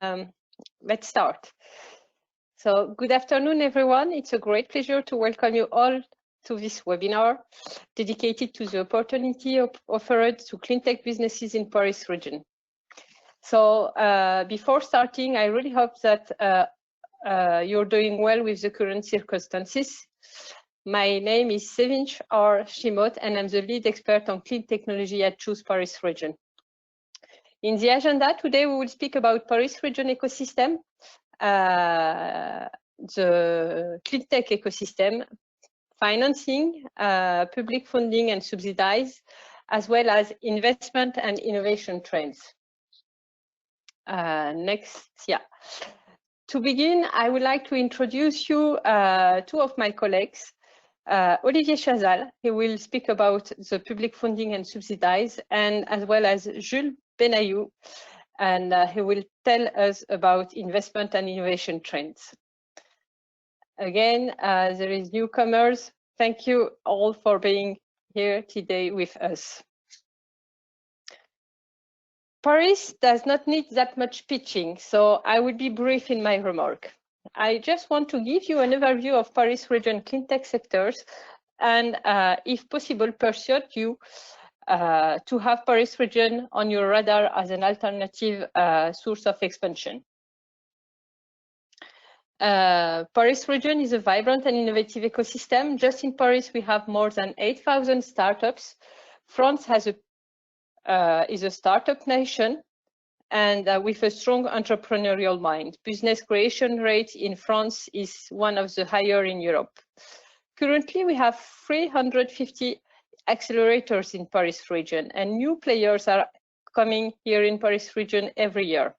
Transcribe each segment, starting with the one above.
Let's start. So good afternoon, everyone. It's a great pleasure to welcome you all to this webinar dedicated to the opportunity offered to clean tech businesses in Paris region. So before starting, I really hope that you're doing well with the current circumstances. My name is Sevinç AR CHIMOT, and I'm the lead expert on clean technology at Jules Paris region. In the agenda today, we will speak about Paris region ecosystem, the clean tech ecosystem, financing, public funding and subsidies, as well as investment and innovation trends. Next, yeah. To begin, I would like to introduce you two of my colleagues. Olivier CHAZAL, he will speak about the public funding and subsidies, and as well as Jules BESNAINOU, and he will tell us about investment and innovation trends. Again, there is newcomers. Thank you all for being here today with us. Paris does not need that much pitching, so I will be brief in my remark. I just want to give you an overview of Paris region clean tech sectors and, if possible, persuade you to have Paris region on your radar as an alternative source of expansion. Paris region is a vibrant and innovative ecosystem. Just in Paris, we have more than 8,000 startups. France has is a startup nation, and with a strong entrepreneurial mind. Business creation rate in France is one of the higher in Europe. Currently, we have 350 accelerators in Paris region, and new players are coming here in Paris region every year.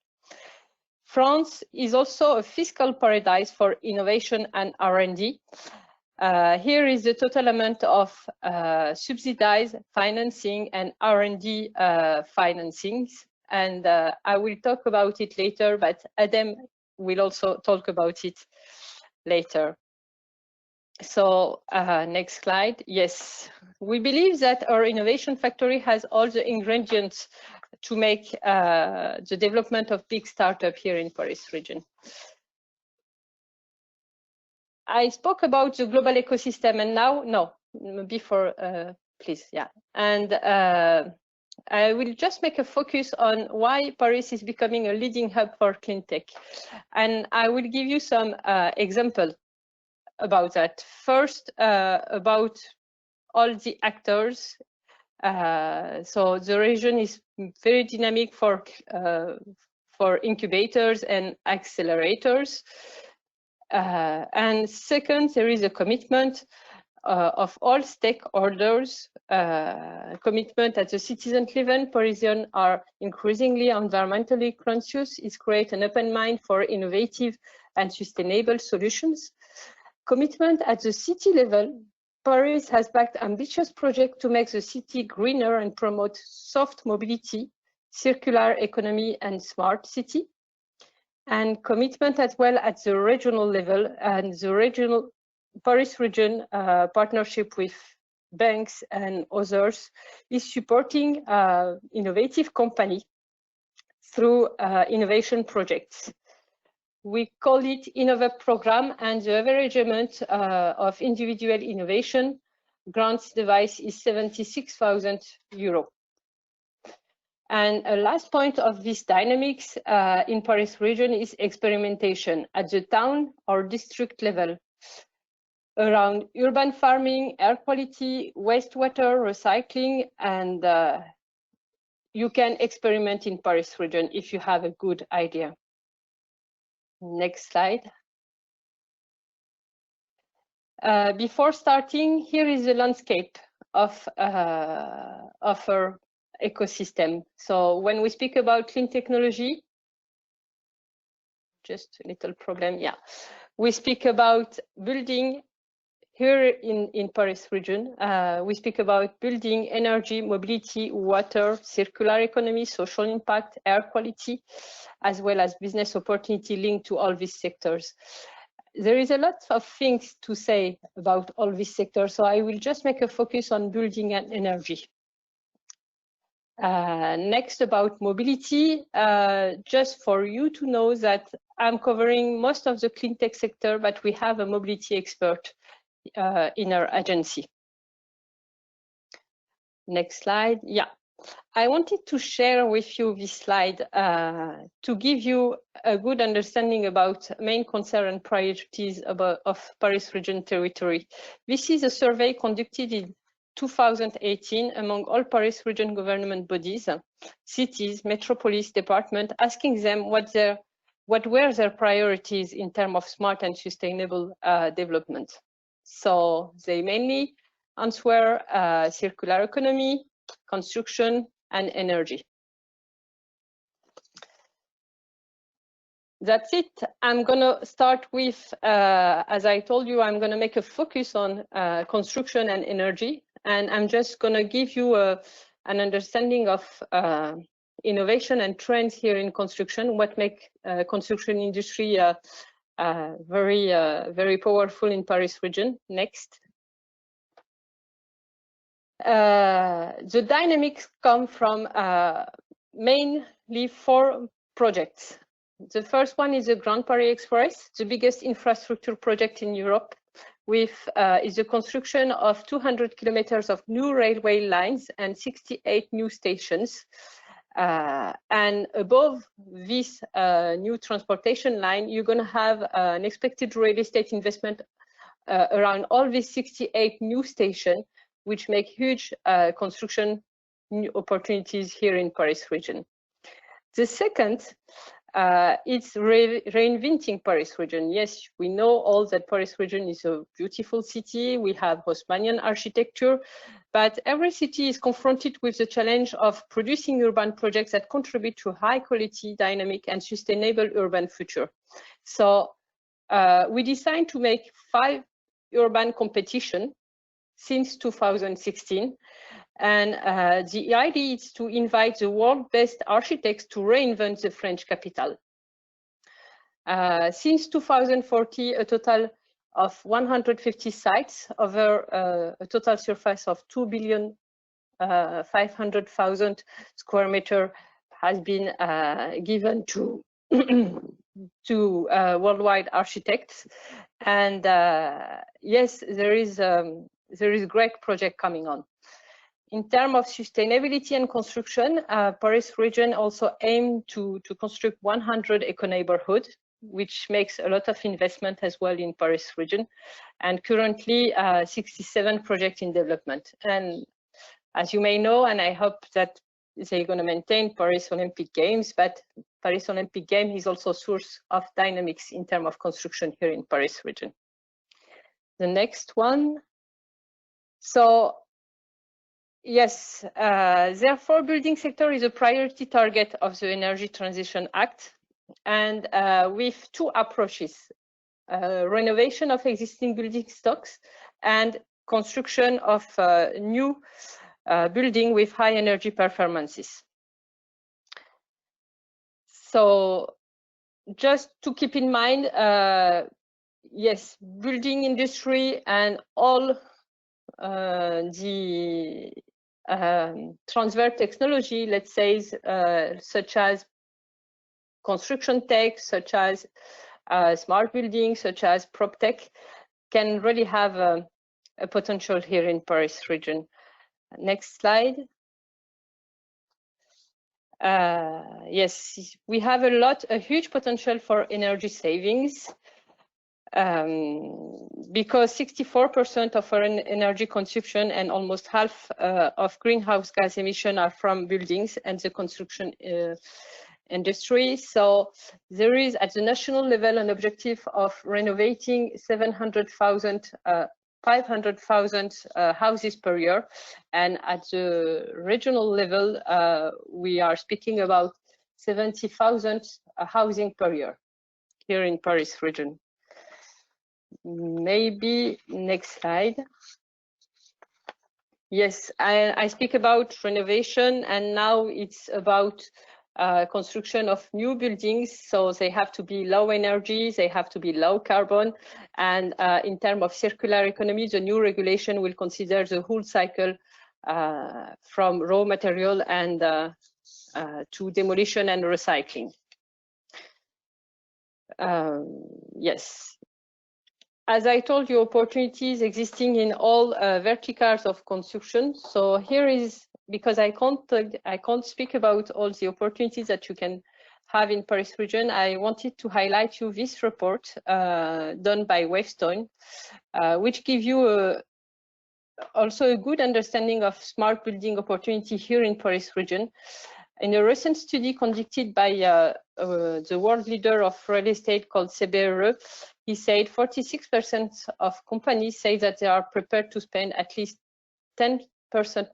France is also a fiscal paradise for innovation and R&D. Here is the total amount of subsidized financing and R&D financings. And I will talk about it later, but ADEME will also talk about it later. So next slide. Yes, we believe that our innovation factory has all the ingredients to make the development of big startup here in Paris region. I spoke about the global ecosystem, and now, no, before, please, yeah. And I will just make a focus on why Paris is becoming a leading hub for clean tech. And I will give you some examples about that. First, about all the actors. So the region is very dynamic for incubators and accelerators. And second, there is a commitment of all stakeholders, commitment at the citizen level. Parisians are increasingly environmentally conscious. It creates an open mind for innovative and sustainable solutions. Commitment at the city level. Paris has backed ambitious projects to make the city greener and promote soft mobility, circular economy, and smart city. And commitment as well at the regional level, and the regional Paris region partnership with banks and others is supporting innovative companies through innovation projects. We call it Innova program, and the average amount of individual innovation grants device is 76,000 euros. And a last point of this dynamics in Paris region is experimentation at the town or district level around urban farming, air quality, wastewater, recycling, and you can experiment in Paris region if you have a good idea. Next slide. Before starting, here is the landscape of our ecosystem. So when we speak about clean technology, just a little problem, yeah. We speak about building here in Paris region. We speak about building, energy, mobility, water, circular economy, social impact, air quality, as well as business opportunity linked to all these sectors. There is a lot of things to say about all these sectors, so I will just make a focus on building and energy. Next, about mobility, just for you to know that I'm covering most of the clean tech sector, but we have a mobility expert in our agency. Next slide. Yeah, I wanted to share with you this slide to give you a good understanding about main concern and priorities of Paris region territory. This is a survey conducted in 2018 among all Paris region government bodies, cities, metropolis, department, asking them what were their priorities in terms of smart and sustainable development. So they mainly answer circular economy, construction, and energy. That's it. I'm going to start with, as I told you, I'm going to make a focus on construction and energy. And I'm just going to give you an understanding of innovation and trends here in construction, what make construction industry very powerful in Paris region. Next. The dynamics come from mainly 4 projects. The first one is the Grand Paris Express, the biggest infrastructure project in Europe, with is the construction of 200 kilometers of new railway lines and 68 new stations. And above this new transportation line, you're going to have an expected real estate investment around all these 68 new stations, which make huge construction new opportunities here in Paris region. The second, it's reinventing Paris region. Yes, we know all that Paris region is a beautiful city. We have Haussmannian architecture, but every city is confronted with the challenge of producing urban projects that contribute to high quality, dynamic, and sustainable urban future. So we decided to make 5 urban competitions since 2016. And the idea is to invite the world's best architects to reinvent the French capital. Since 2014, a total of 150 sites over a total surface of 2,500,000 square meters has been given to to worldwide architects. And yes, there is great project coming on. In terms of sustainability and construction, Paris region also aimed to construct 100 eco-neighborhoods, which makes a lot of investment as well in Paris region, and currently 67 projects in development. And as you may know, and I hope that they're going to maintain Paris Olympic Games, but Paris Olympic Games is also a source of dynamics in terms of construction here in Paris region. The next one. So, yes, therefore, building sector is a priority target of the Energy Transition Act, and with 2 approaches, renovation of existing building stocks and construction of new building with high energy performances. So just to keep in mind, yes, building industry and all the transfer technology, let's say, such as construction tech, such as smart buildings, such as prop tech, can really have a potential here in Paris region. Next slide. Yes, we have a huge potential for energy savings. Because 64% of our energy consumption and almost half of greenhouse gas emission are from buildings and the construction industry. So there is at the national level an objective of renovating 500,000 houses per year, and at the regional level we are speaking about 70,000 housing per year here in Paris region. Maybe next slide. Yes, I speak about renovation, and now it's about construction of new buildings. So they have to be low energy, they have to be low carbon, and in terms of circular economy, the new regulation will consider the whole cycle from raw material and to demolition and recycling. Yes. As I told you, opportunities existing in all verticals of construction. So here is, because I can't speak about all the opportunities that you can have in Paris region, I wanted to highlight you this report done by Wavestone, which give you also a good understanding of smart building opportunity here in Paris region. In a recent study conducted by the world leader of real estate called CBRE, he said 46% of companies say that they are prepared to spend at least 10%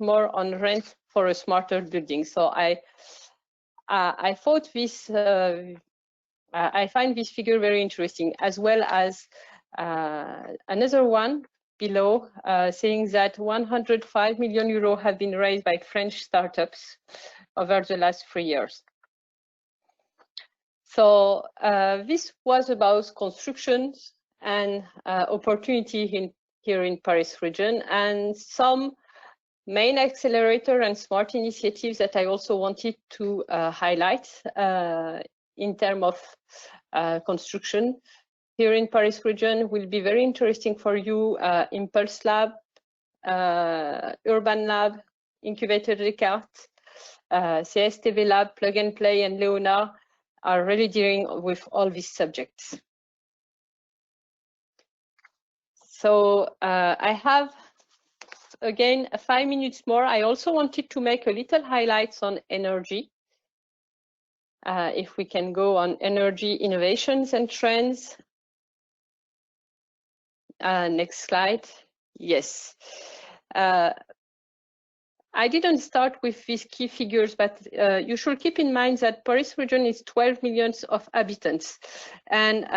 more on rent for a smarter building. So I thought this, I find this figure very interesting, as well as another one below saying that 105 million euros have been raised by French startups over the last 3 years. So this was about construction and opportunity here in Paris region, and some main accelerator and smart initiatives that I also wanted to highlight in terms of construction. Here in Paris region will be very interesting for you. Impulse Lab, Urban Lab, Incubator Descartes, CSTV Lab, Plug and Play, and Leonard are really dealing with all these subjects. So I have, again, 5 minutes more. I also wanted to make a little highlights on energy. If we can go on energy innovations and trends. Next slide. Yes. I didn't start with these key figures, but you should keep in mind that Paris region is 12 million of inhabitants, and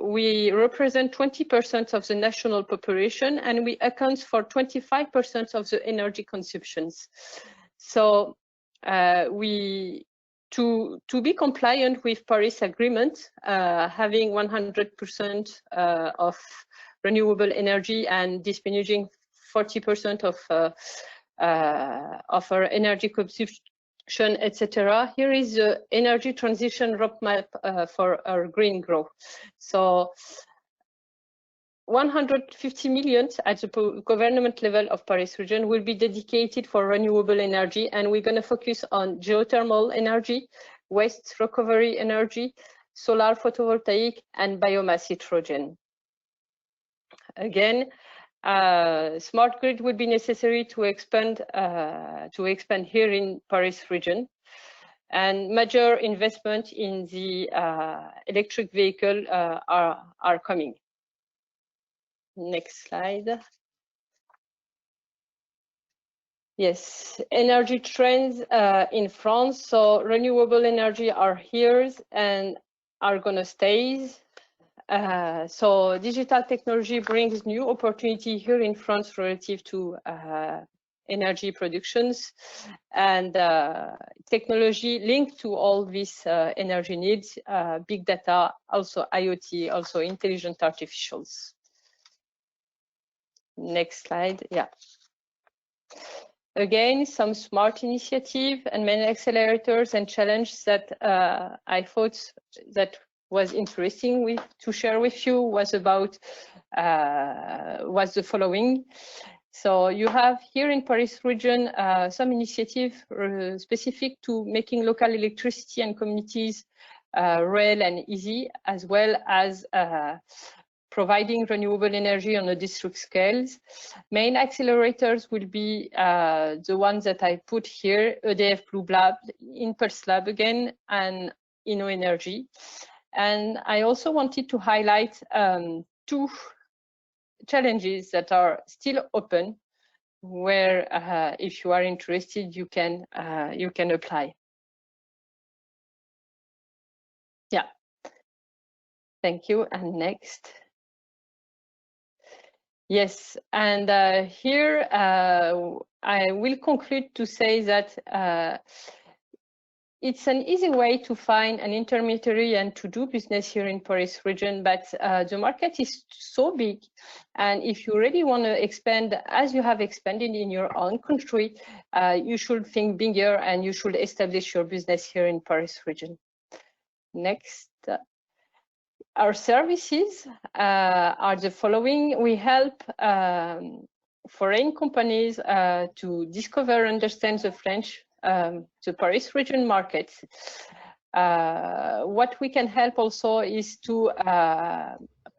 we represent 20% of the national population, and we account for 25% of the energy consumptions. So to be compliant with Paris Agreement, having 100% of renewable energy and dispatching 40% of our energy consumption, etc. Here is the energy transition roadmap for our green growth. So 150 million at the government level of Paris region will be dedicated for renewable energy, and we're going to focus on geothermal energy, waste recovery energy, solar photovoltaic, and biomass hydrogen. Again, smart grid would be necessary to expand here in Paris region, and major investment in the electric vehicle are coming. Next slide. Yes, energy trends in France. So renewable energy are here and are gonna stay. So digital technology brings new opportunity here in France relative to energy productions, and technology linked to all these energy needs, big data, also IoT, also intelligent artificials. Next slide, yeah. Again, some smart initiative and many accelerators and challenges that I thought that was interesting to share with you was about was the following. So you have here in Paris region some initiative specific to making local electricity and communities real and easy, as well as providing renewable energy on a district scales. Main accelerators will be the ones that I put here: EDF Blue Lab, Impulse Lab again, and InnoEnergy. And I also wanted to highlight two challenges that are still open, where if you are interested, you can apply. Yeah, thank you. And next. Yes, and here I will conclude to say that It's an easy way to find an intermediary and to do business here in Paris region, but the market is so big, and if you really want to expand as you have expanded in your own country, you should think bigger and you should establish your business here in Paris region. Next. Our services are the following. We help foreign companies to discover, understand the French, the Paris region markets. What we can help also is to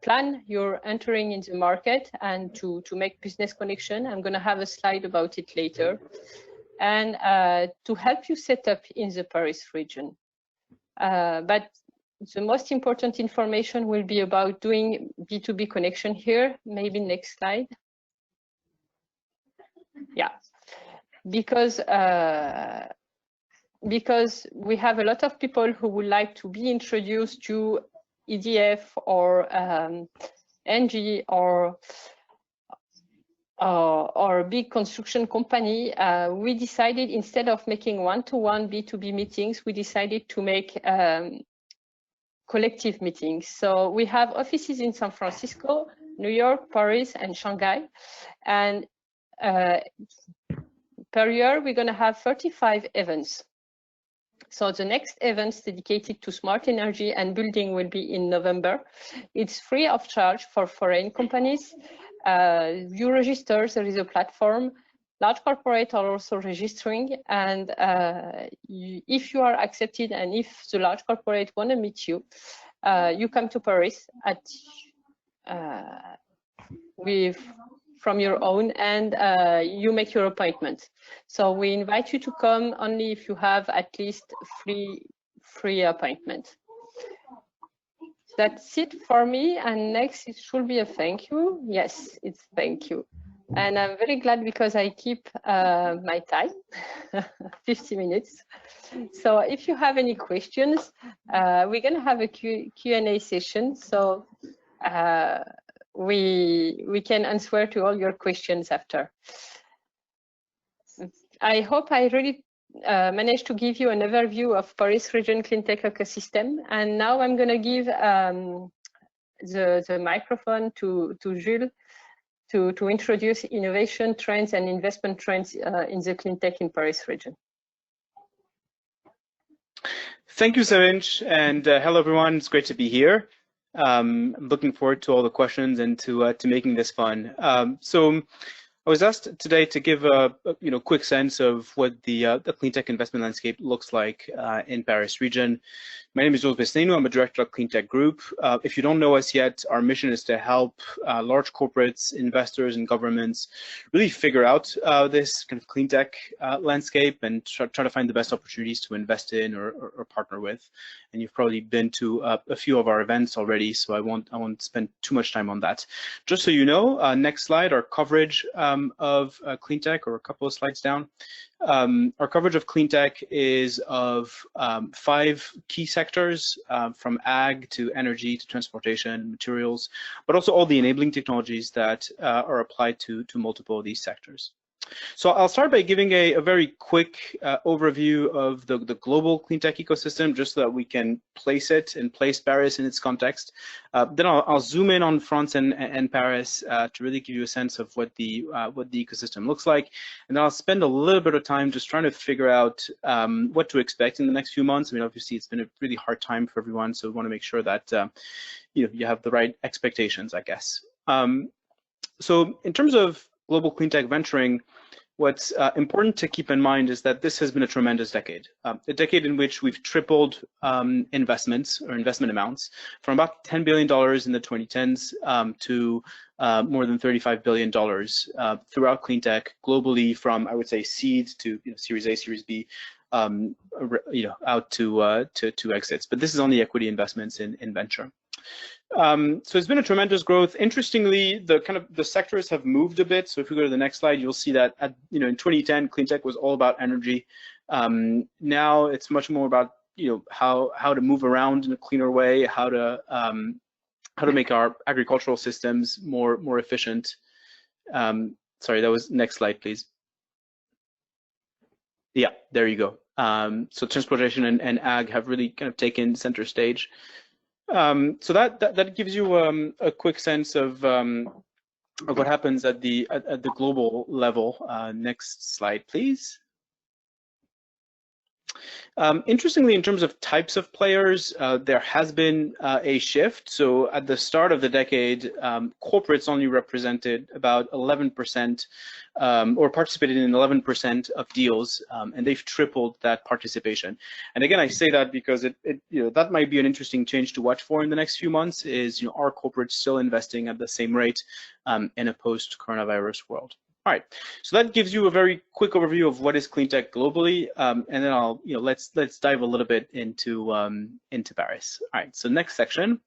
plan your entering in the market and to make business connection. I'm going to have a slide about it later. And to help you set up in the Paris region. But the most important information will be about doing B2B connection here. Maybe next slide. Yeah, because we have a lot of people who would like to be introduced to EDF or NG or a big construction company. We decided, instead of making one-to-one B2B meetings, we decided to make collective meetings. So we have offices in San Francisco, New York, Paris, and Shanghai. And per year, we're going to have 35 events. So the next events dedicated to smart energy and building will be in November. It's free of charge for foreign companies. You register, there is a platform. Large corporates are also registering, and if you are accepted and if the large corporate want to meet you, you come to Paris from your own, and you make your appointment. So we invite you to come only if you have at least free appointment. That's it for me, and next it should be a thank you. Yes, it's thank you. And I'm very glad because I keep my time, 50 minutes. So if you have any questions, we're going to have a Q&A session. So we can answer to all your questions after. I hope I really managed to give you an overview of Paris region cleantech ecosystem. And now I'm going to give the microphone to Jules to introduce innovation trends and investment trends in the cleantech in Paris region. Thank you, Sevinç, and hello everyone. It's great to be here. I'm looking forward to all the questions and to making this fun. So I was asked today to give a quick sense of what the cleantech investment landscape looks like in Paris region. My name is Jules. I'm a director of Cleantech Group. If you don't know us yet, our mission is to help large corporates, investors, and governments really figure out this kind of cleantech landscape and try to find the best opportunities to invest in or partner with. And you've probably been to a few of our events already, so I won't spend too much time on that. Just so you know, next slide, our coverage of cleantech, or a couple of slides down. Our coverage of cleantech is of 5 key sectors, from ag to energy to transportation, materials, but also all the enabling technologies that are applied to multiple of these sectors. So I'll start by giving a very quick overview of the global cleantech ecosystem, just so that we can place it and place Paris in its context. Then I'll zoom in on France and Paris to really give you a sense of what the ecosystem looks like. And then I'll spend a little bit of time just trying to figure out what to expect in the next few months. I mean, obviously, it's been a really hard time for everyone, so we want to make sure that you have the right expectations, I guess. So in terms of global cleantech venturing, what's important to keep in mind is that this has been a tremendous decade, a decade in which we've tripled investments or investment amounts from about $10 billion in the 2010s to more than $35 billion throughout cleantech globally, from, I would say, seed to Series A, Series B, out to exits. But this is on the equity investments in venture. So it's been a tremendous growth. Interestingly, the sectors have moved a bit. So if we go to the next slide, you'll see that in 2010, cleantech was all about energy. Now it's much more about how to move around in a cleaner way, how to make our agricultural systems more efficient. Sorry, that was next slide, please. Yeah, there you go. So transportation and ag have really kind of taken center stage. So that gives you a quick sense of what happens at the global level. Next slide, please. Interestingly, in terms of types of players, there has been a shift. So at the start of the decade, corporates only represented about 11% or participated in 11% of deals, and they've tripled that participation. And again, I say that because that might be an interesting change to watch for in the next few months. Is are corporates still investing at the same rate in a post-coronavirus world? All right, so that gives you a very quick overview of what is clean tech globally, and then I'll let's dive a little bit into Paris. All right, so next section.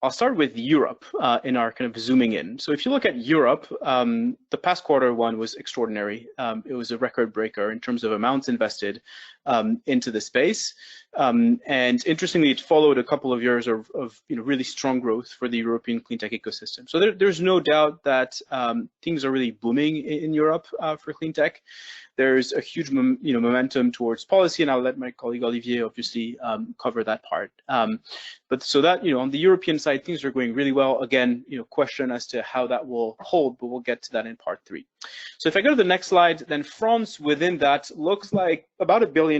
I'll start with Europe in our kind of zooming in. So if you look at Europe, the past quarter one was extraordinary. It was a record breaker in terms of amounts invested into the space. And interestingly, it followed a couple of years of really strong growth for the European clean tech ecosystem. So there's no doubt that things are really booming in Europe for clean tech. There's a huge momentum towards policy, and I'll let my colleague Olivier obviously cover that part. But so that on the European side, things are going really well. Again, question as to how that will hold, but we'll get to that in part 3. So if I go to the next slide, then France within that looks like about $1 billion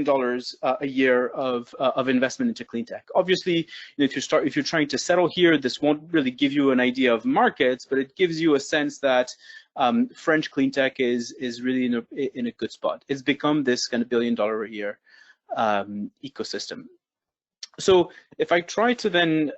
a year of investment into clean tech. Obviously, if you're trying to settle here, this won't really give you an idea of markets, but it gives you a sense that French clean tech is really in a good spot. It's become this kind of $1 billion a year ecosystem. So if I try to then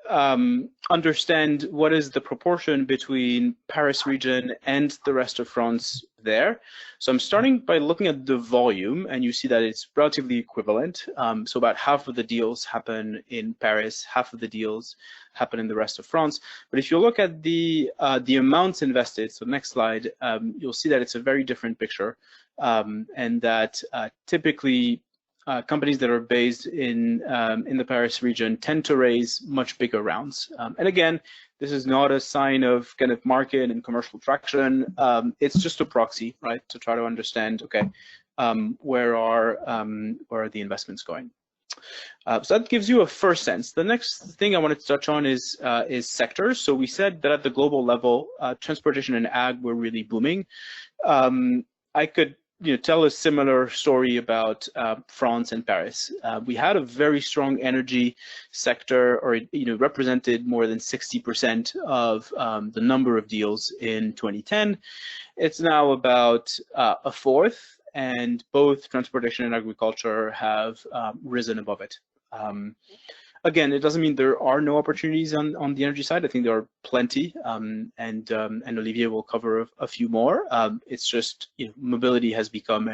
understand what is the proportion between Paris region and the rest of France there. So I'm starting by looking at the volume, and you see that it's relatively equivalent. So about half of the deals happen in Paris, half of the deals happen in the rest of France. But if you look at the amounts invested, so next slide, you'll see that it's a very different picture, and that typically companies that are based in the Paris region tend to raise much bigger rounds. And again, this is not a sign of kind of market and commercial traction. It's just a proxy, right, to try to understand, okay, where are the investments going? So that gives you a first sense. The next thing I wanted to touch on is sectors. So we said that at the global level, transportation and ag were really booming. I could tell a similar story about France and Paris. We had a very strong energy sector, or represented more than 60% of the number of deals in 2010. It's now about a fourth, and both transportation and agriculture have risen above it. Again, it doesn't mean there are no opportunities on the energy side. I think there are plenty, and Olivier will cover a few more. It's just mobility has become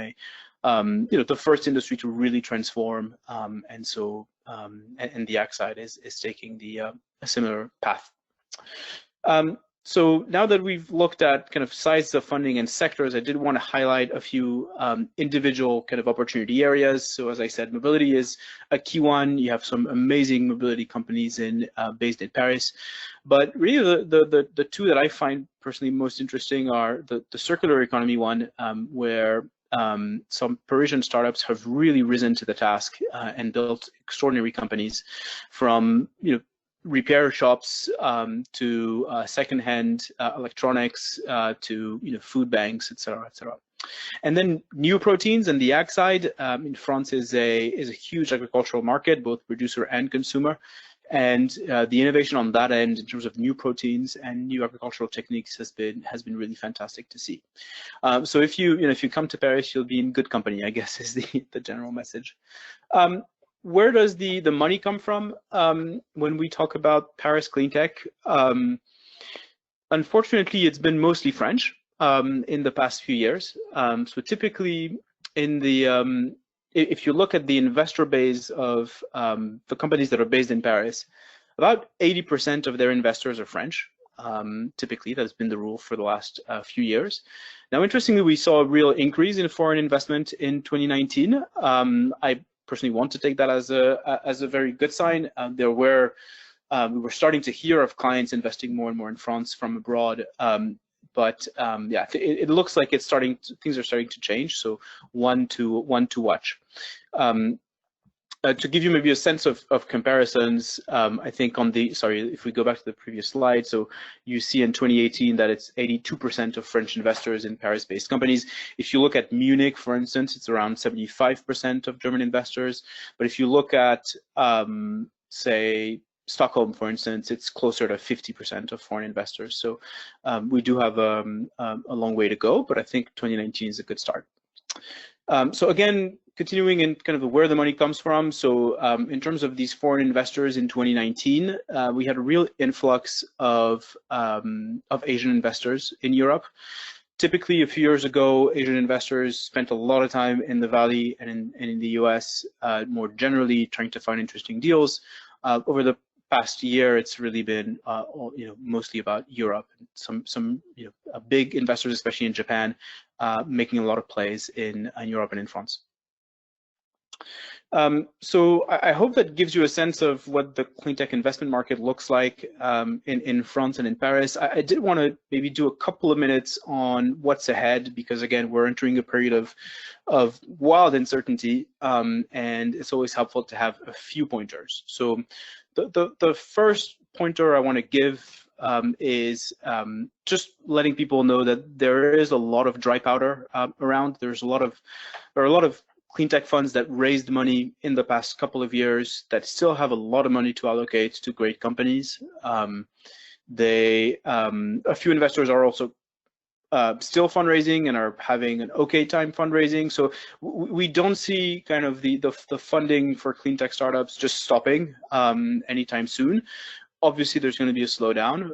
the first industry to really transform, and so and the ag side is taking a similar path. So now that we've looked at kind of size of funding and sectors, I did want to highlight a few individual kind of opportunity areas. So as I said, mobility is a key one. You have some amazing mobility companies based in Paris, but really the two that I find personally most interesting are the circular economy one, where some Parisian startups have really risen to the task and built extraordinary companies, from repair shops to secondhand electronics to food banks, et cetera, et cetera. And then new proteins and the ag side. In France is a huge agricultural market, both producer and consumer, and the innovation on that end in terms of new proteins and new agricultural techniques has been really fantastic to see. So if you come to Paris, you'll be in good company, I guess, is the general message. Where does the money come from when we talk about Paris clean tech? Unfortunately, it's been mostly French in the past few years. So typically, if you look at the investor base of the companies that are based in Paris, about 80% of their investors are French. Typically, that's been the rule for the last few years. Now, interestingly, we saw a real increase in foreign investment in 2019. I personally want to take that as a very good sign. We were starting to hear of clients investing more and more in France from abroad, but yeah, it looks like things are starting to change. So one to watch. To give you maybe a sense of comparisons, I think if we go back to the previous slide, so you see in 2018 that it's 82% of French investors in Paris-based companies. If you look at Munich, for instance, it's around 75% of German investors. But if you look at, say, Stockholm, for instance, it's closer to 50% of foreign investors. So we do have a long way to go, but I think 2019 is a good start. So again, continuing in kind of where the money comes from. So in terms of these foreign investors in 2019, we had a real influx of Asian investors in Europe. Typically, a few years ago, Asian investors spent a lot of time in the Valley and in the US, more generally trying to find interesting deals. Over the past year, it's really been mostly about Europe. Some big investors, especially in Japan, making a lot of plays in Europe and in France. So I hope that gives you a sense of what the clean tech investment market looks like in France and in Paris. I did want to maybe do a couple of minutes on what's ahead, because again, we're entering a period of wild uncertainty, and it's always helpful to have a few pointers. So the first pointer I want to give is just letting people know that there is a lot of dry powder around. There are a lot of clean tech funds that raised money in the past couple of years that still have a lot of money to allocate to great companies. A few investors are also still fundraising and are having an okay time fundraising. So we don't see kind of the funding for clean tech startups just stopping anytime soon. Obviously, there's going to be a slowdown,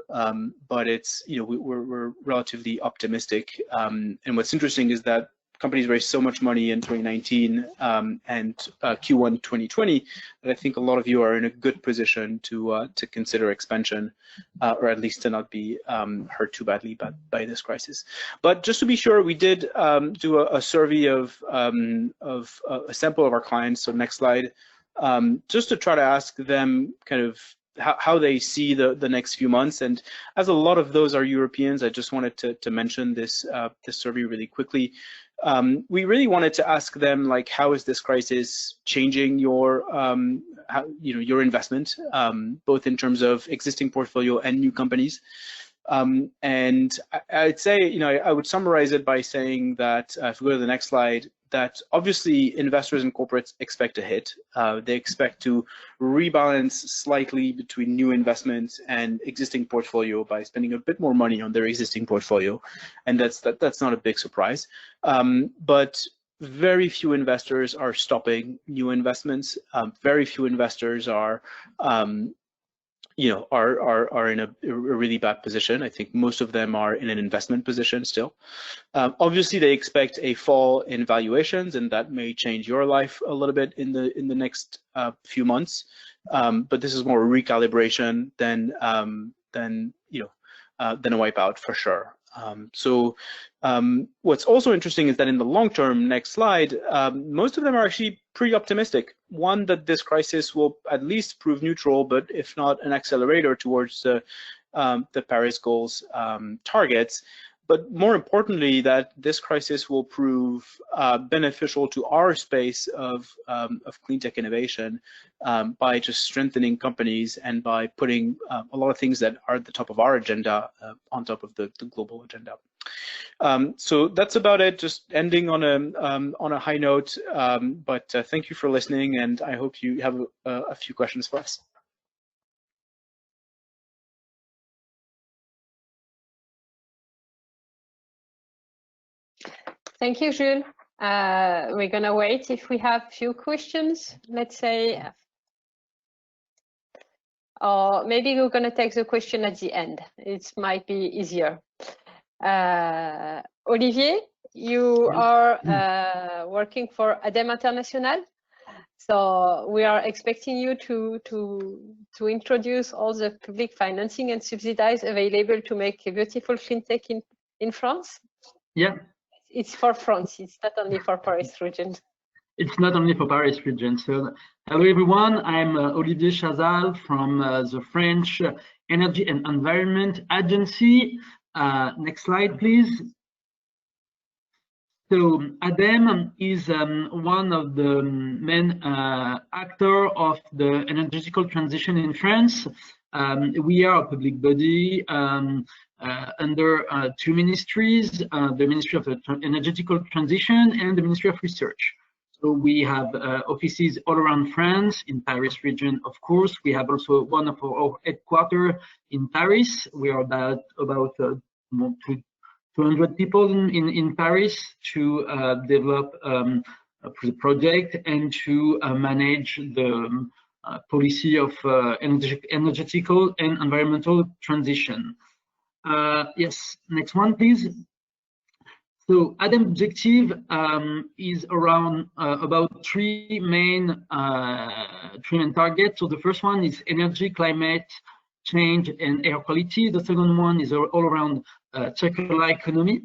but it's we're relatively optimistic. And what's interesting is that companies raised so much money in 2019 and Q1 2020 that I think a lot of you are in a good position to consider expansion, or at least to not be hurt too badly by this crisis. But just to be sure, we did do a survey of a sample of our clients. So next slide, just to try to ask them kind of how they see the next few months. And as a lot of those are Europeans, I just wanted to mention this survey really quickly. We really wanted to ask them, like, how is this crisis changing your investment, both in terms of existing portfolio and new companies. And I'd say, I would summarize it by saying that, if we go to the next slide, that obviously investors and corporates expect a hit. They expect to rebalance slightly between new investments and existing portfolio by spending a bit more money on their existing portfolio, and that's not a big surprise. But very few investors are stopping new investments. Very few investors are in a really bad position. I think most of them are in an investment position still. Obviously, they expect a fall in valuations, and that may change your life a little bit in the next few months. But this is more a recalibration than a wipeout for sure. So what's also interesting is that in the long term, next slide, most of them are actually pretty optimistic. One, that this crisis will at least prove neutral, but if not an accelerator towards the Paris goals targets. But more importantly, that this crisis will prove beneficial to our space of clean tech innovation by just strengthening companies and by putting a lot of things that are at the top of our agenda on top of the global agenda. So that's about it. Just ending on a high note. But thank you for listening, and I hope you have a few questions for us. Thank you, Jules. We're going to wait if we have few questions, let's say. Or maybe we're going to take the question at the end. It might be easier. Olivier, you are working for ADEME International. So we are expecting you to introduce all the public financing and subsidies available to make a beautiful fintech in France. Yeah. It's for France. It's not only for Paris region. It's not only for Paris region. So, hello everyone. I'm Olivier CHAZAL from the French Energy and Environment Agency. Next slide, please. So ADEME is one of the main actor of the energetical transition in France. We are a public body under two ministries, the Ministry of Energetical Transition and the Ministry of Research. So we have offices all around France, in Paris region, of course. We have also one of our headquarters in Paris. We are about 200 people in Paris to develop the project and to manage the policy of energetical and environmental transition. Yes, next one, please. So ADEME objective is around about three main targets. So the first one is energy, climate change, and air quality. The second one is all around circular economy,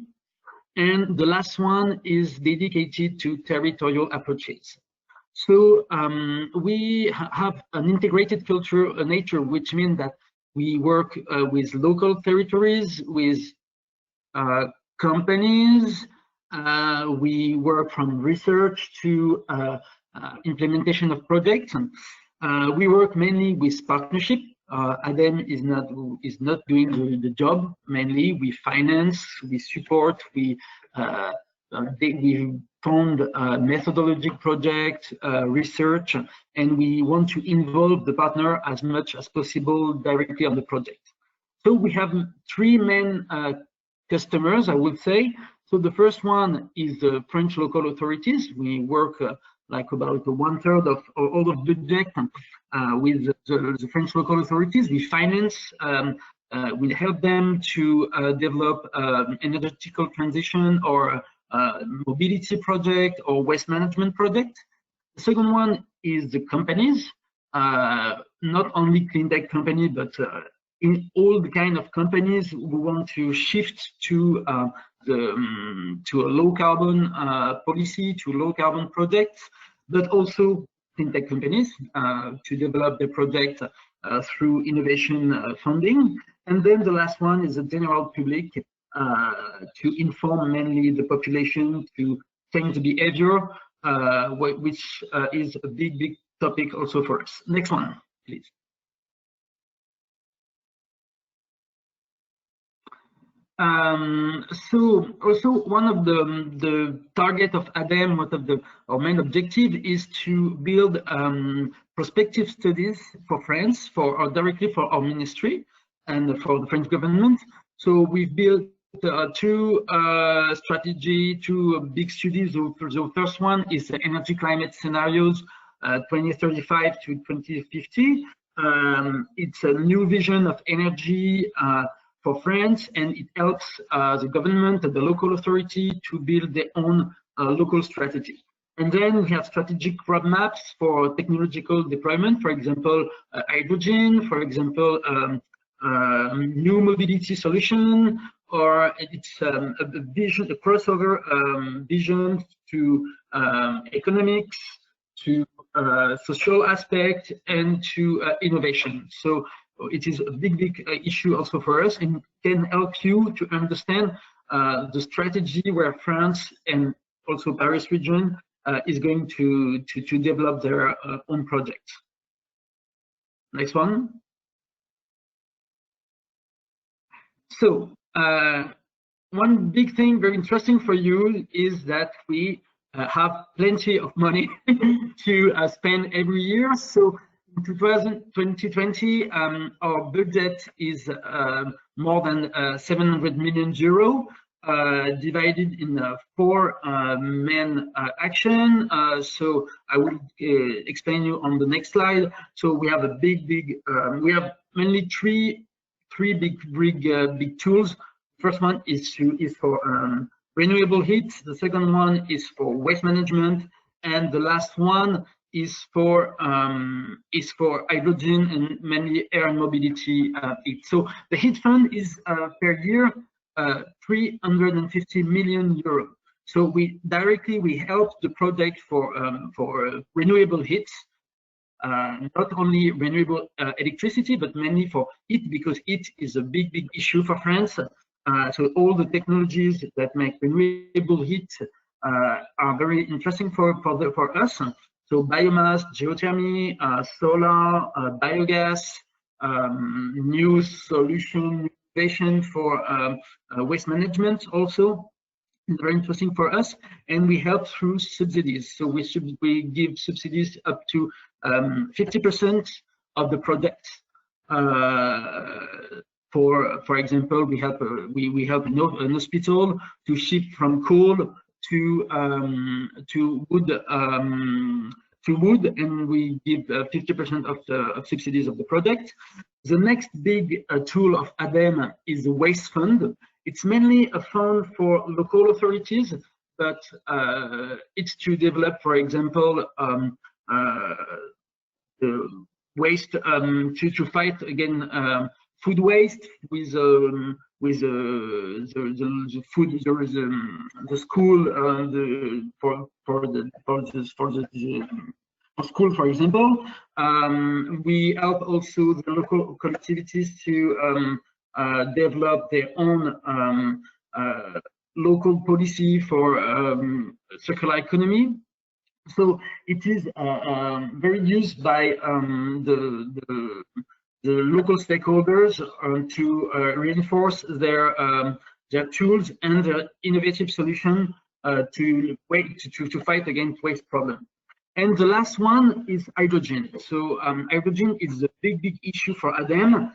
and the last one is dedicated to territorial approaches. So we have an integrated culture, nature, which means that we work with local territories, with companies. We work from research to implementation of projects. We work mainly with partnership. ADEME is not doing the job. Mainly, we finance, we support, we fund methodologic project, research, and we want to involve the partner as much as possible directly on the project. So we have three main customers, I would say. So the first one is the French local authorities. We work like about 1/3 of all of the budget with the French local authorities. We finance, we help them to develop energetical transition or mobility project or waste management project. The second one is the companies, not only clean tech company, but in all the kind of companies who want to shift to a low carbon policy, to low carbon projects, but also clean tech companies to develop their project through innovation funding. And then the last one is the general public to inform mainly the population to change the behavior, which is a big topic also for us. Next one, please. So also one of the target of ADEME, one of our main objective is to build prospective studies for France, directly for our ministry and for the French government. So we've built two big studies. The first one is the energy climate scenarios 2035 to 2050. It's a new vision of energy for France, and it helps the government and the local authority to build their own local strategy. And then we have strategic roadmaps for technological deployment, for example, hydrogen, for example, new mobility solution, or it's a vision, a crossover vision to economics, to social aspect, and to innovation. So it is a big issue also for us, and can help you to understand the strategy where France and also Paris region is going to develop their own projects. Next one. So one big thing very interesting for you is that we have plenty of money to spend every year. So in 2020, our budget is more than 700 million euro, divided in four main action. So I will explain you on the next slide. So we have a we have mainly three big tools. First one is for renewable heat. The second one is for waste management, and the last one is for hydrogen and mainly air and mobility heat. So the heat fund is per year 350 million euros. So we help the project for renewable heat, not only renewable electricity, but mainly for heat, because heat is a big issue for France. So all the technologies that make renewable heat are very interesting for us. So biomass, geothermy, solar, biogas, new solution innovation for waste management also is very interesting for us, and we help through subsidies. So we give subsidies up to 50% of the project. For example, we help an hospital to shift from coal to wood, and we give 50% of subsidies of the project. The next big tool of ADEME is the waste fund. It's mainly a fund for local authorities, but it's to develop, for example, the waste to fight again food waste with the food. There is the school for school, for example. We help also the local collectivities to develop their own local policy for circular economy. So it is very used by the local stakeholders to reinforce their tools and their innovative solution to fight against waste problem. And the last one is hydrogen. So hydrogen is a big issue for ADEME.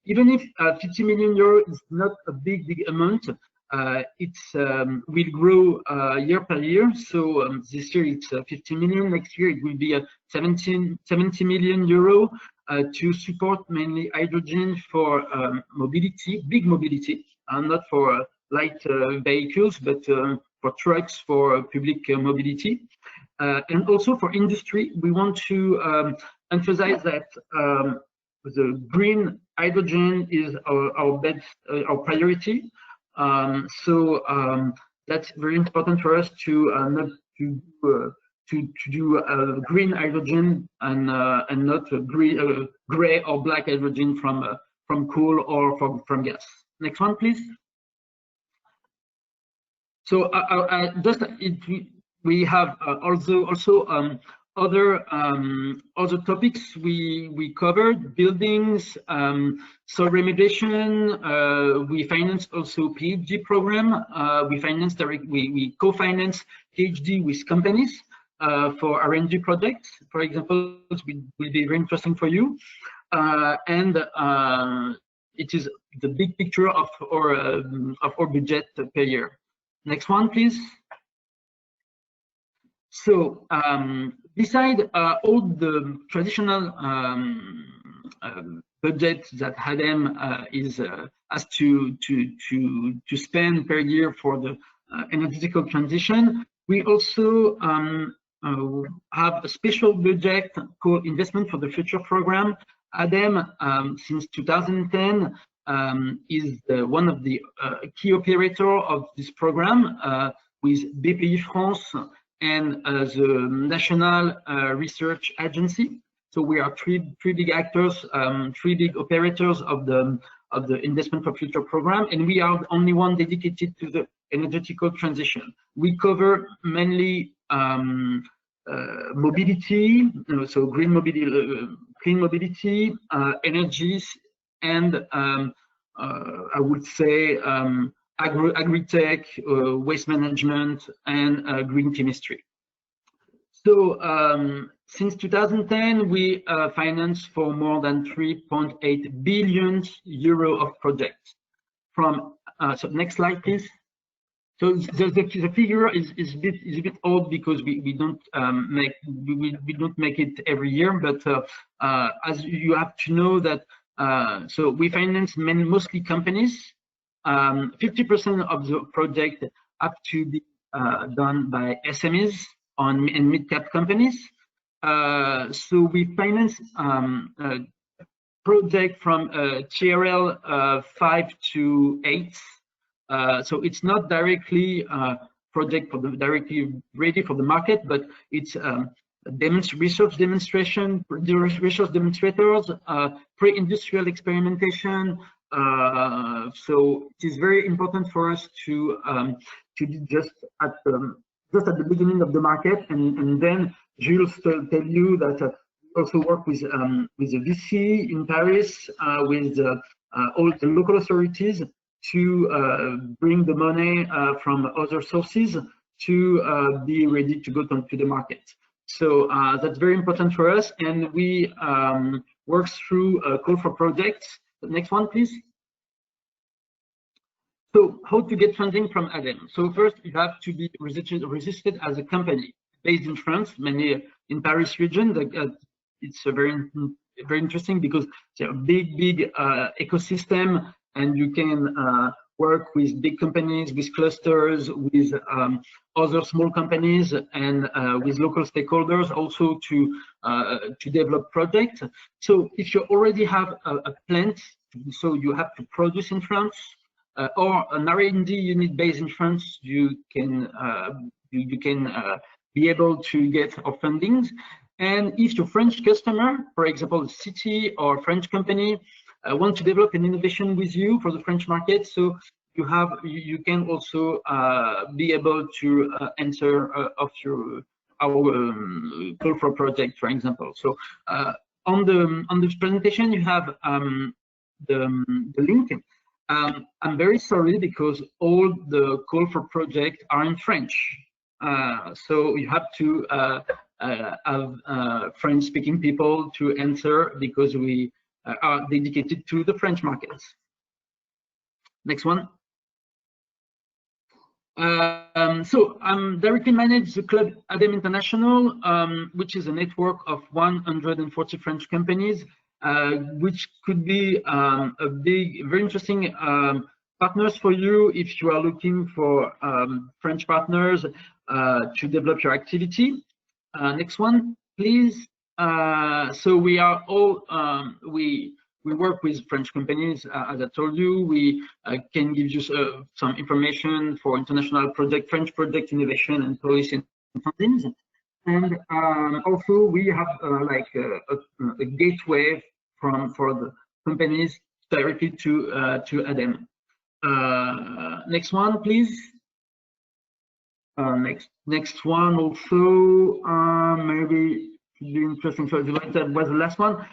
Even if 50 million euro is not a big amount, it will grow year per year. So this year it's 50 million. Next year it will be 70 million euro to support mainly hydrogen for mobility, big mobility, not for light vehicles, but for trucks, for public mobility. And also for industry, we want to emphasize that the green hydrogen is our priority. So that's very important for us to not to do green hydrogen and not gray or black hydrogen from coal or from gas. Next one, please. So we have also other topics we covered: buildings, soil remediation. We finance also PhD program. We co-finance PhD with companies for R&D projects. For example, it will be very interesting for you. And it is the big picture of our budget per year. Next one, please. So beside all the traditional budget that ADEME has to spend per year for the energetical transition, we also have a special budget called Investment for the Future program. ADEME, since 2010, is one of the key operators of this program with BPI France and the National Research Agency. So we are three big actors, three big operators of the Investment for Future program, and we are the only one dedicated to the energetical transition. We cover mainly mobility, so green mobility, clean mobility, energies, and I would say agri-tech, waste management, and green chemistry. So since 2010, we financed for more than 3.8 billion euro of projects. From so next slide, please. So the figure is a bit old because we don't make it every year, but as you have to know that so we finance mostly companies. 50% of the project have to be done by SMEs and mid-cap companies. So we finance project from TRL 5 to 8. So it's not directly project for directly ready for the market, but it's research demonstration, research demonstrators, pre-industrial experimentation, So it is very important for us to be just at the beginning of the market, and then Jules will tell you that we also work with the VC in Paris, with all the local authorities to bring the money from other sources to be ready to go to the market. So that's very important for us, and we work through a call for projects. The next one, please. So how to get funding from ADEME? So first, you have to be registered as a company based in France, mainly in Paris region. It's a very interesting because it's a big ecosystem, and you can work with big companies, with clusters, with other small companies, and with local stakeholders also to develop projects. So if you already have a plant, so you have to produce in France, or an R&D unit based in France, you can be able to get our fundings. And if your French customer, for example, a city or French company, want to develop an innovation with you for the French market, so you can also be able to answer of our call for project, for example. So on the presentation, you have the link. I'm very sorry because all the call for project are in French, so you have to have French-speaking people to answer because we are dedicated to the French markets. Next one. So I'm directly manage the club ADEME International, which is a network of 140 French companies, which could be a big, very interesting partners for you if you are looking for French partners to develop your activity. Next one, please. So we are all we work with French companies, as I told you. We can give you some information for international project, French project innovation and policy fundings. And also we have like a gateway for the companies directly to ADEME. Next one, please. Next one also maybe be interesting. So that was the last one.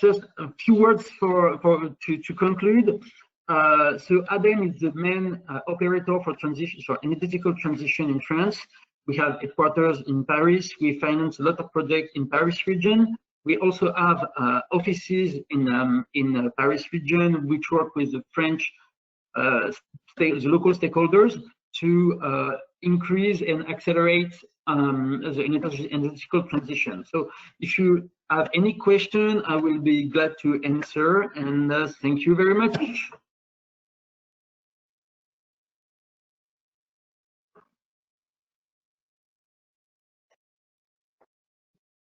Just a few words to conclude. So ADEME is the main operator for transition, so energetical transition in France. We have headquarters in Paris. We finance a lot of projects in Paris region. We also have offices in Paris region, which work with the French the local stakeholders to increase and accelerate the energetical transition. So if you have any question, I will be glad to answer, and thank you very much.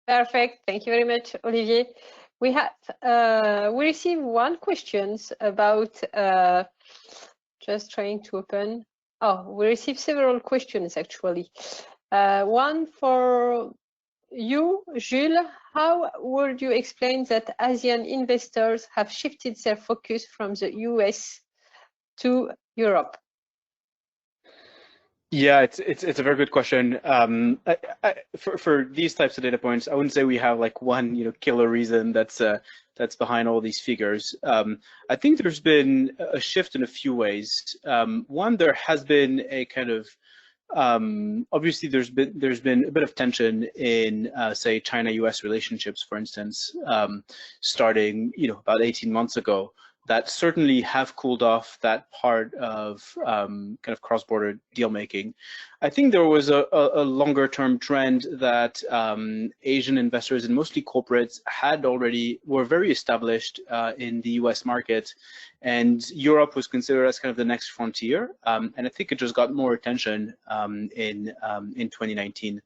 Perfect. Thank you very much, Olivier. We received one questions about just trying to open. Oh, we received several questions actually. One for you, Jules. How would you explain that Asian investors have shifted their focus from the US to Europe? Yeah, it's a very good question. For these types of data points, I wouldn't say we have like one killer reason that's behind all these figures. I think there's been a shift in a few ways. One, there has been a kind of obviously there's been a bit of tension in say China-US relationships, for instance, starting about 18 months ago. That certainly have cooled off that part of kind of cross-border deal making. I think there was a longer-term trend that Asian investors and mostly corporates were very established in the US market, and Europe was considered as kind of the next frontier. And I think it just got more attention in 2019.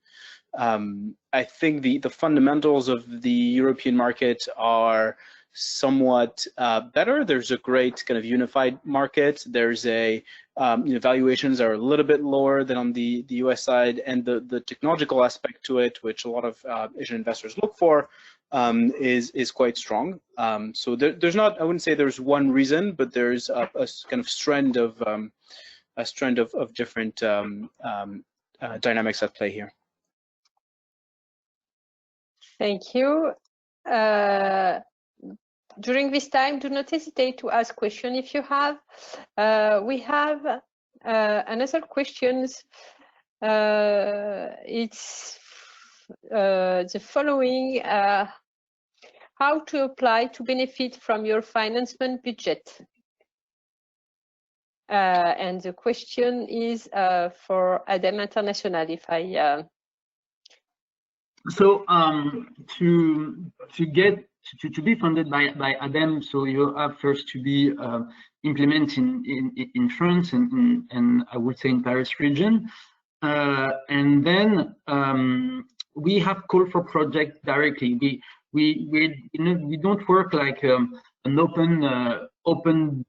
I think the fundamentals of the European market are somewhat better. There's a great kind of unified market. There's valuations are a little bit lower than on the US side, and the technological aspect to it, which a lot of Asian investors look for, is quite strong. So there's not, I wouldn't say there's one reason, but there's a kind of strand of different dynamics at play here. Thank you. During this time, do not hesitate to ask questions if you have. We have another questions. It's the following. How to apply to benefit from your financement budget? And the question is for ADEME International, if I... So to be funded by ADEME, so you have first to be implemented in France and I would say in Paris region, and then we have call for project directly. We don't work like an open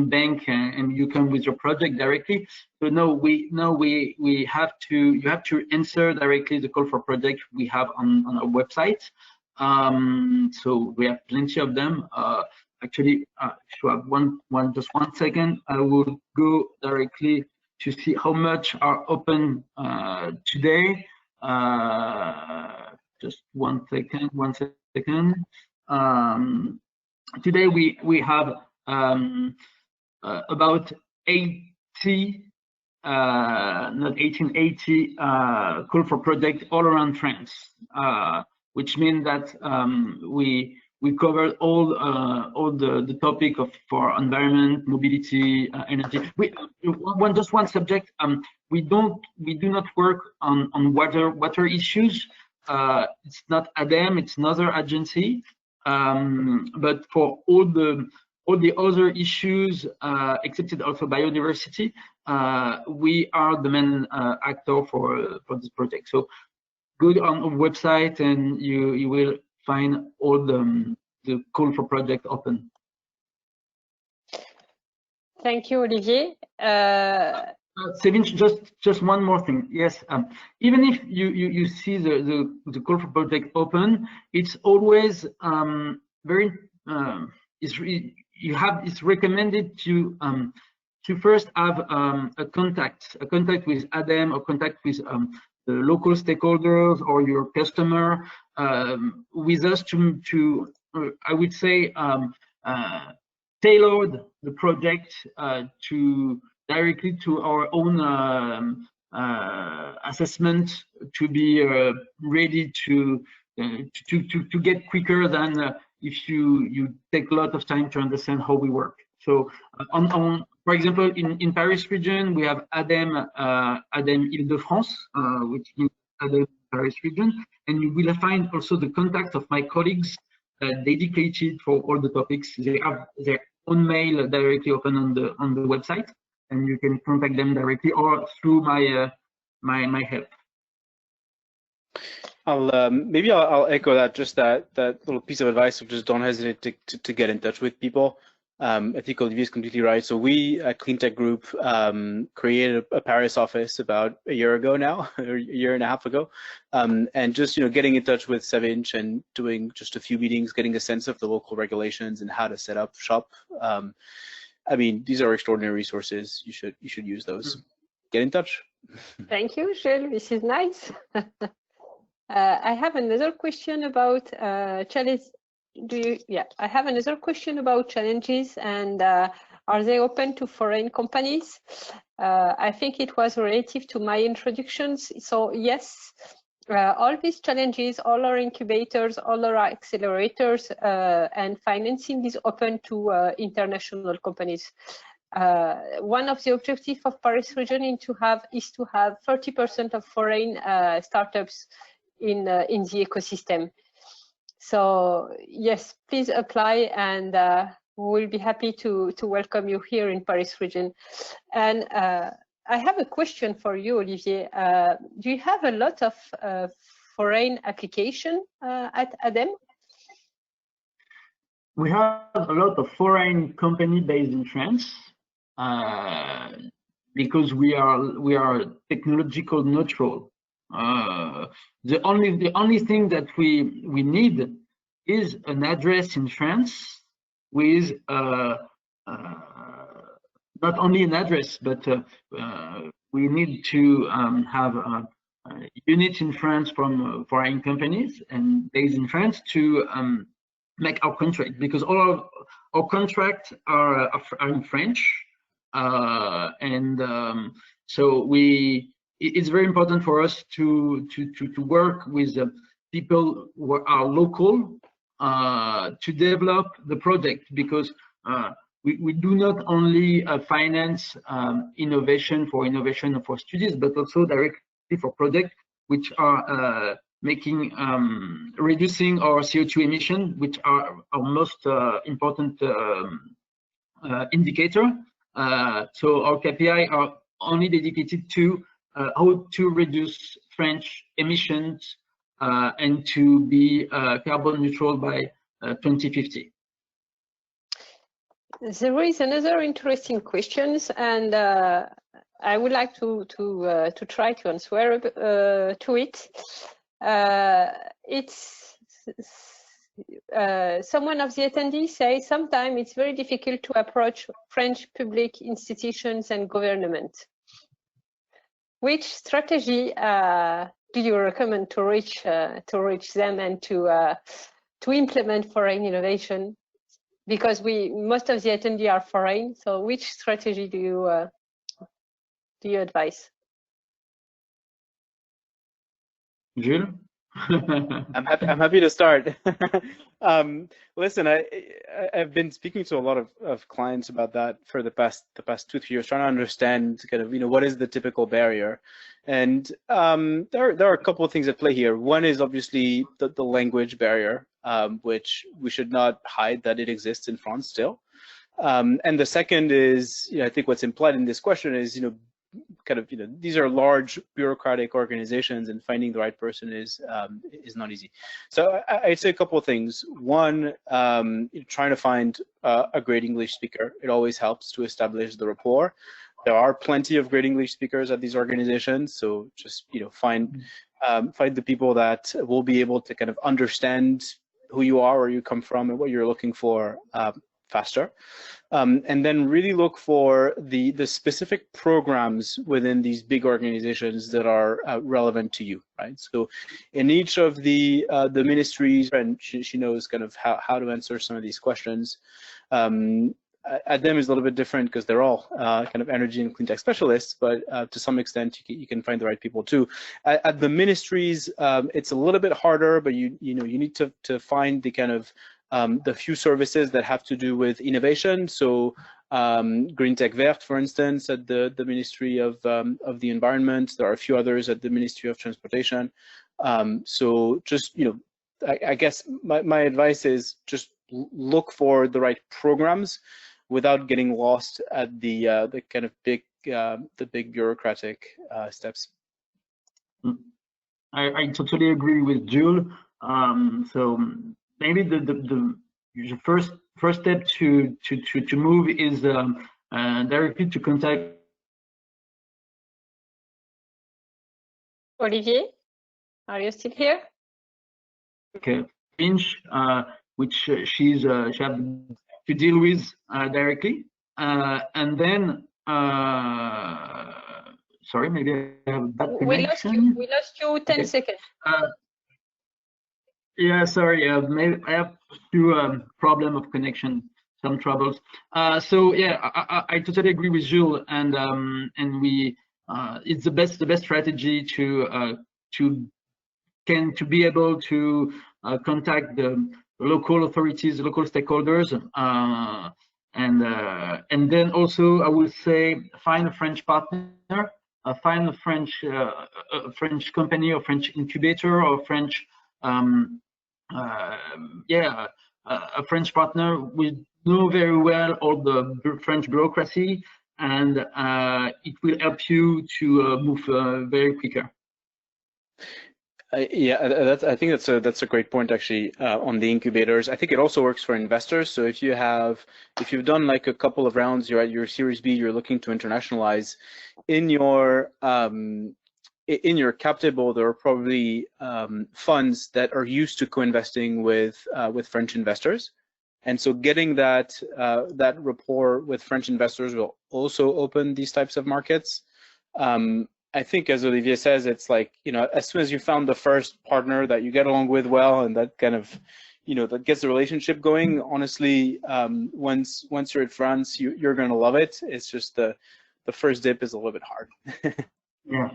bank and you come with your project directly. So you have to answer directly the call for project we have on our website. So we have plenty of them. Actually, if you have just one second, I will go directly to see how much are open today. Just one second. Today we have about 80, not 1880 call for project all around France, which means that we covered all the topic for environment, mobility, energy. Just one subject. We do not work on water issues. It's not ADEME, it's another agency. But for all the other issues, excepted also biodiversity, we are the main actor for this project. So go on our website and you will find all the call for project open. Thank you, Olivier. Sevinç, just one more thing. Yes, even if you see the call for project open, it's always very it's recommended to first have a contact with ADEME or contact with the local stakeholders or your customer with us to I would say tailored the project to directly to our own assessment to be ready to get quicker than if you take a lot of time to understand how we work. So for example, in Paris region, we have ADEME Île-de-France, which is ADEME Paris region, and you will find also the contact of my colleagues dedicated for all the topics. They have their own mail directly open on the website, and you can contact them directly or through my my help. Maybe I'll echo that, just that little piece of advice of just don't hesitate to get in touch with people. I think Olivier is completely right. So we at Cleantech Group created a Paris office about a year ago now, or a year and a half ago, and just getting in touch with Sevinç and doing just a few meetings, getting a sense of the local regulations and how to set up shop. I mean, these are extraordinary resources. You should use those. Get in touch. Thank you, Jules. This is nice. I have another question about challenges. I have another question about challenges, and are they open to foreign companies? I think it was relative to my introductions. So yes, all these challenges, all our incubators, all our accelerators, and financing is open to international companies. One of the objectives of Paris region is to have 30% of foreign startups in the ecosystem. So yes, please apply, and we'll be happy to welcome you here in Paris region. And I have a question for you, Olivier. Do you have a lot of foreign application at ADEME? We have a lot of foreign company based in France because we are technological neutral. The only thing that we need is an address in France with not only an address, but we need to have a unit in France from foreign companies and based in France to make our contract, because all our contracts are in French, and so it's very important for us to work with people who are local to develop the project, because we do not only finance innovation for studies, but also directly for projects which are reducing our CO2 emission, which are our most important indicator. So our KPI are only dedicated to how to reduce French emissions and to be carbon neutral by 2050. There is another interesting question, and I would like to try to answer to it. Someone of the attendees says sometimes it's very difficult to approach French public institutions and government. Which strategy do you recommend to reach them and to implement foreign innovation? Because most of the attendees are foreign, so which strategy do you advise? Jules? I'm happy to start. Listen, I've been speaking to a lot of clients about that for the past 2-3 years, trying to understand kind of what is the typical barrier, and there are a couple of things at play here. One is obviously the language barrier, which we should not hide that it exists in France still, and the second is I think what's implied in this question is these are large bureaucratic organizations, and finding the right person is not easy. So I'd say a couple of things. One, trying to find a great English speaker. It always helps to establish the rapport. There are plenty of great English speakers at these organizations, so just find the people that will be able to kind of understand who you are, where you come from, and what you're looking for faster. And then really look for the specific programs within these big organizations that are relevant to you, right? So in each of the ministries, and she knows kind of how to answer some of these questions. ADEME is a little bit different because they're all kind of energy and clean tech specialists, but to some extent you can find the right people too. At the ministries, it's a little bit harder, but you need to find the kind of the few services that have to do with innovation. So Green Tech Vert, for instance, at the Ministry of the Environment. There are a few others at the Ministry of Transportation. So just, I guess my advice is just look for the right programs without getting lost at the kind of big bureaucratic steps. I totally agree with Jules. So maybe the first step to move is directly to contact Olivier. Are you still here? Okay, Finch, which she have to deal with directly, and then sorry, maybe I have a bad connection. We lost you 10 seconds. Yeah, sorry. Maybe I have few problem of connection, some troubles. So yeah, I totally agree with Jules, and we it's the best strategy to be able to contact the local authorities, local stakeholders, and then also I would say find a French partner, find a French company or French incubator or French a French partner. We know very well all the French bureaucracy, and it will help you to move very quicker. Yeah, I think that's a great point actually on the incubators. I think it also works for investors. So if you've done like a couple of rounds, you're at your Series B, you're looking to internationalize, in your in your cap table, there are probably funds that are used to co-investing with French investors, and so getting that that rapport with French investors will also open these types of markets. I think, as Olivier says, it's like, you know, as soon as you found the first partner that you get along with well, and that kind of, you know, that gets the relationship going. Honestly, once you're in France, you're gonna love it. It's just the first dip is a little bit hard. Yeah.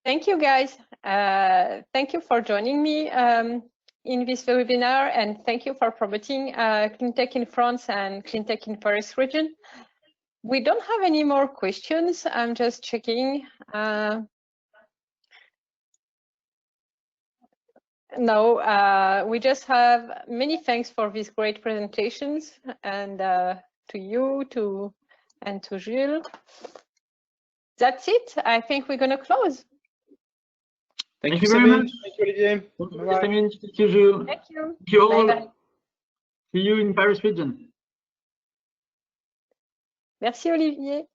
Thank you, guys. Thank you for joining me in this webinar, and thank you for promoting Cleantech in France and Cleantech in Paris region. We don't have any more questions. I'm just checking. No, we just have many thanks for these great presentations, and to you, and to Jules. That's it. I think we're going to close. Thank you very much. Thank you, Olivier. Thank you, Jules. Thank you. Thank you all. Bye-bye. See you in Paris region. Merci, Olivier.